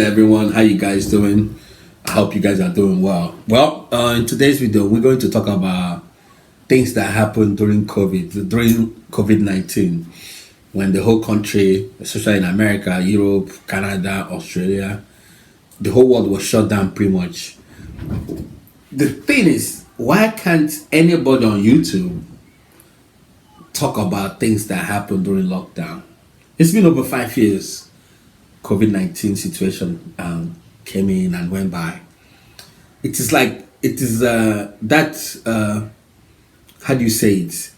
everyone, how you guys doing? I hope you guys are doing well. In today's video, we're going to talk about things that happened during COVID-19, when the whole country, especially in America, Europe, Canada, Australia, the whole world was shut down pretty much. The thing is, why can't anybody on YouTube talk about things that happened during lockdown? It's been over 5 years. COVID-19 situation came in and went by. It is like it is how do you say it?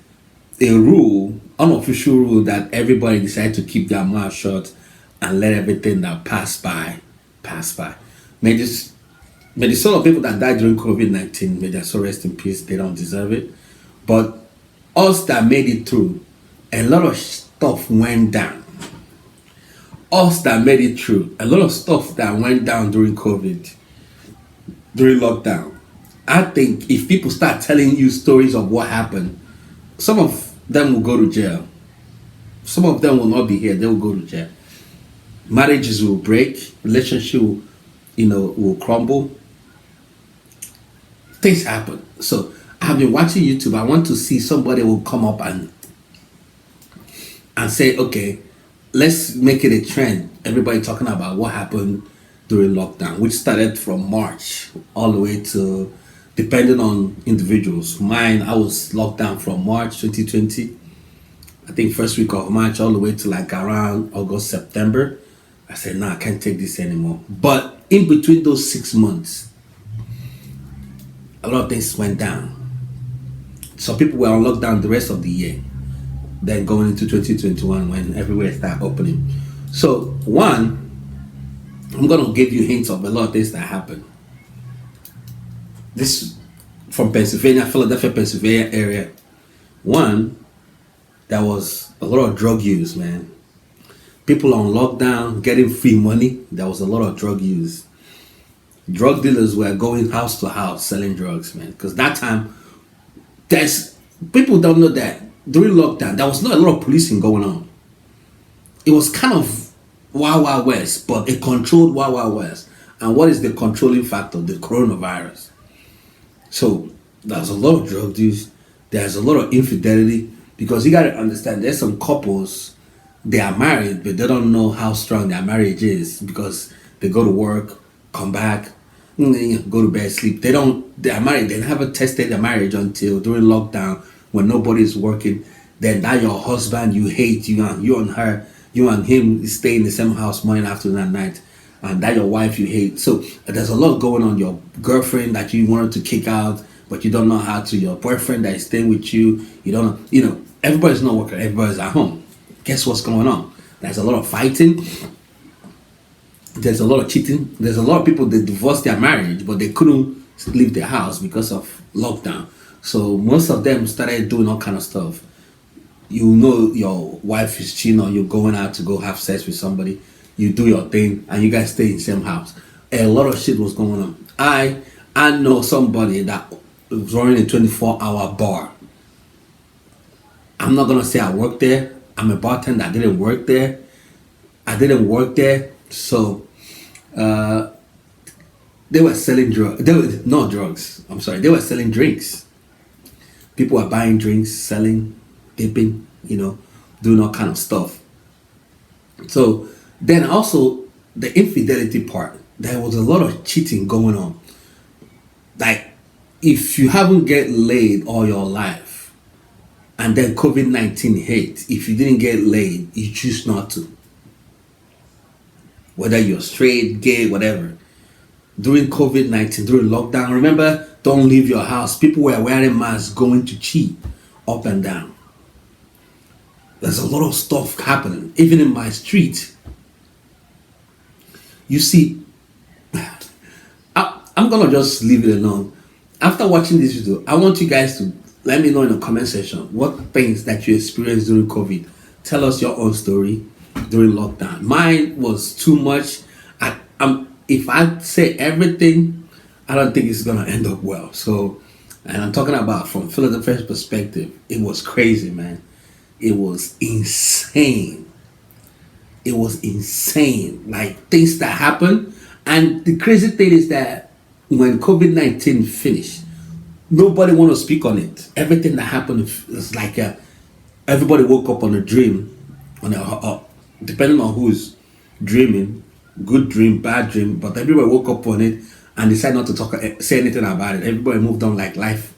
A rule, unofficial rule that everybody decided to keep their mouth shut and let everything that passed by pass by. May this may the soul of people that died during COVID-19, may their soul rest in peace. They don't deserve it. But us that made it through, a lot of stuff went down. Us that made it through, a lot of stuff that went down during COVID, during lockdown. I think if people start telling you stories of what happened, some of them will go to jail. Some of them will not be here, they will go to jail. Marriages will break, relationship will crumble. Things happen. So I've been watching YouTube. I want to see somebody will come up and say, okay, let's make it a trend. Everybody talking about what happened during lockdown, which started from March all the way to, depending on individuals. Mine, I was locked down from March 2020. I think first week of March all the way to like around August, September. I said, nah, I can't take this anymore. But in between those 6 months, a lot of things went down. Some people were on lockdown the rest of the year. Then going into 2021 when everywhere started opening. So one, I'm gonna give you hints of a lot of things that happened. This from Pennsylvania, Philadelphia, Pennsylvania area. One, there was a lot of drug use, man. People on lockdown getting free money. There was a lot of drug use. Drug dealers were going house to house selling drugs, man. Because that time, people don't know that during lockdown, there was not a lot of policing going on. It was kind of Wild Wild West, but a controlled Wild Wild West. And what is the controlling factor? The coronavirus. So there's a lot of drug use. There's a lot of infidelity, because you got to understand, there's some couples, they are married, but they don't know how strong their marriage is, because they go to work, come back, go to bed, sleep. They are married. They haven't tested their marriage until during lockdown, when nobody's working. Then that your husband you hate, you and her, you and him stay in the same house morning, afternoon, and night, and that your wife you hate. So there's a lot going on. Your girlfriend that you wanted to kick out, but you don't know how to. Your boyfriend that is staying with you, you don't know. Everybody's not working. Everybody's at home. Guess what's going on? There's a lot of fighting. There's a lot of cheating. There's a lot of people that divorced their marriage, but they couldn't leave their house because of lockdown. So most of them started doing all kind of stuff. Your wife is cheating on you, going out to go have sex with somebody. You do your thing, and you guys stay in the same house. A lot of shit was going on. I know somebody that was running a 24-hour bar. I'm not gonna say I worked there. I'm a bartender. I didn't work there. So they were selling drugs. They were not drugs. I'm sorry. They were selling drinks. People were buying drinks, selling, dipping, doing all kind of stuff. So then also the infidelity part, there was a lot of cheating going on. Like, if you haven't get laid all your life and then COVID-19 hit, if you didn't get laid, you choose not to. Whether you're straight, gay, whatever. During COVID-19, during lockdown, remember, don't leave your house. People were wearing masks, going to cheat up and down. There's a lot of stuff happening. Even in my street, you see, I'm gonna just leave it alone. After watching this video, I want you guys to let me know in the comment section what things that you experienced during COVID. Tell us your own story during lockdown. Mine was too much. If I say everything, I don't think it's gonna end up well. So, and I'm talking about from Philadelphia's perspective, it was crazy, man. It was insane. It was insane. Like, things that happened, And the crazy thing is that when COVID-19 finished, nobody want to speak on it. Everything that happened is like everybody woke up on a dream, depending on who's dreaming, good dream, bad dream, but everybody woke up on it and decided not to say anything about it. Everybody moved on like life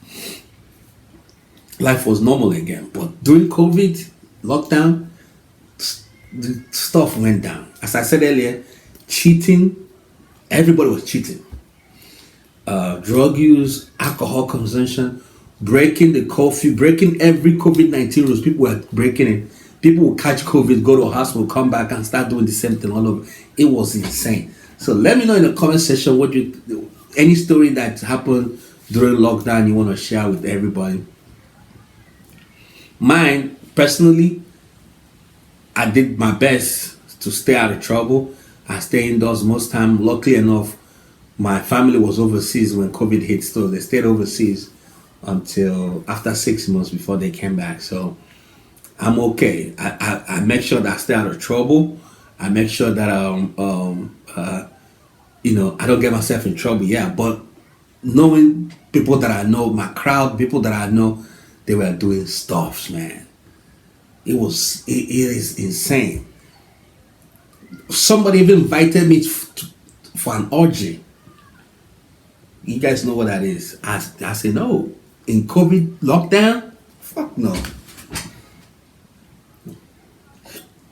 was normal again. But during COVID lockdown, the stuff went down. As I said earlier, cheating, everybody was cheating. Drug use, alcohol consumption, breaking the curfew, breaking every COVID-19 rules. People were breaking it. People would catch COVID, go to a hospital, come back and start doing the same thing all over. It was insane. So let me know in the comment section any story that happened during lockdown you want to share with everybody. Mine, personally, I did my best to stay out of trouble. I stay indoors most time. Luckily enough, my family was overseas when COVID hit, so they stayed overseas until after 6 months before they came back. So I'm okay. I make sure that I stay out of trouble. I make sure that I don't get myself in trouble. Yeah, but knowing people that I know, my crowd, people that I know, they were doing stuffs, man. It is insane. Somebody even invited me for an orgy. You guys know what that is. I said no. In COVID lockdown, fuck no.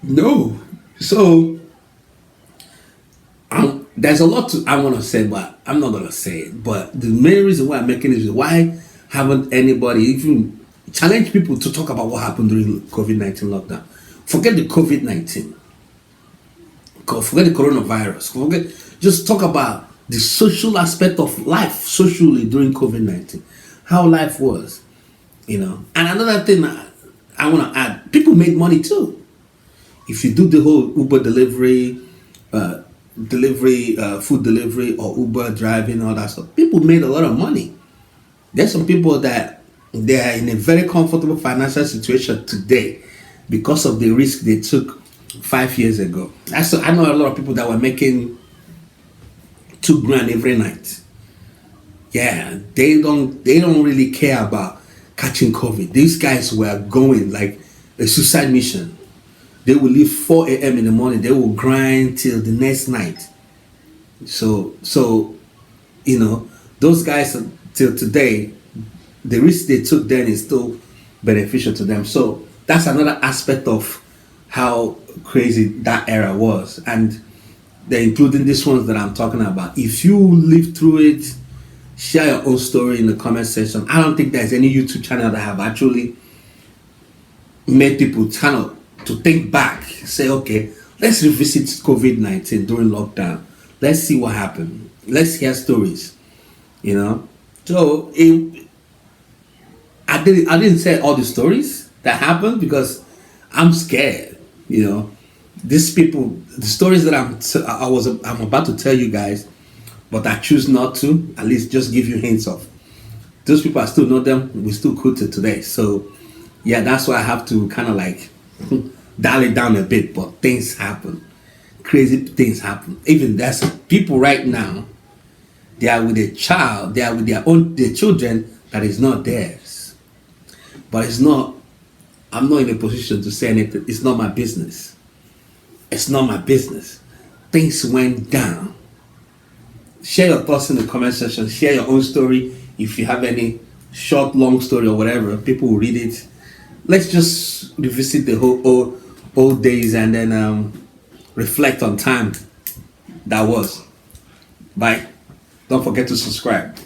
No. So there's a lot I want to say, but I'm not gonna say it. But the main reason why I'm making this is why haven't anybody even challenged people to talk about what happened during COVID-19 lockdown? Forget the COVID-19. Forget the coronavirus. Just talk about the social aspect of life socially during COVID-19. How life was, And another thing I want to add, people made money too. If you do the whole Uber delivery, food delivery or Uber driving, all that stuff, people made a lot of money. There's some people that they are in a very comfortable financial situation today because of the risk they took 5 years ago. I know a lot of people that were making $2,000 every night. Yeah, they don't really care about catching COVID. These guys were going like a suicide mission. They will leave 4 a.m. in the morning. They will grind till the next night. So those guys till today, the risk they took then is still beneficial to them. So that's another aspect of how crazy that era was. And they're including these ones that I'm talking about. If you lived through it, share your own story in the comment section. I don't think there's any YouTube channel that have actually made people channel to think back, say, okay, let's revisit COVID-19 during lockdown. Let's see what happened. Let's hear stories, So I didn't say all the stories that happened because I'm scared, These people, the stories that I'm about to tell you guys, but I choose not to, at least just give you hints of. Those people, I still know them, we still cool to today. So yeah, that's why I have to kind of like dial it down a bit, but things happen. Crazy things happen. Even there's people right now, they are with a child, they are with their children that is not theirs. But I'm not in a position to say anything. It's not my business. It's not my business. Things went down. Share your thoughts in the comment section. Share your own story. If you have any short, long story or whatever, people will read it. Let's just revisit the whole old days and then reflect on time that was. Bye. Don't forget to subscribe.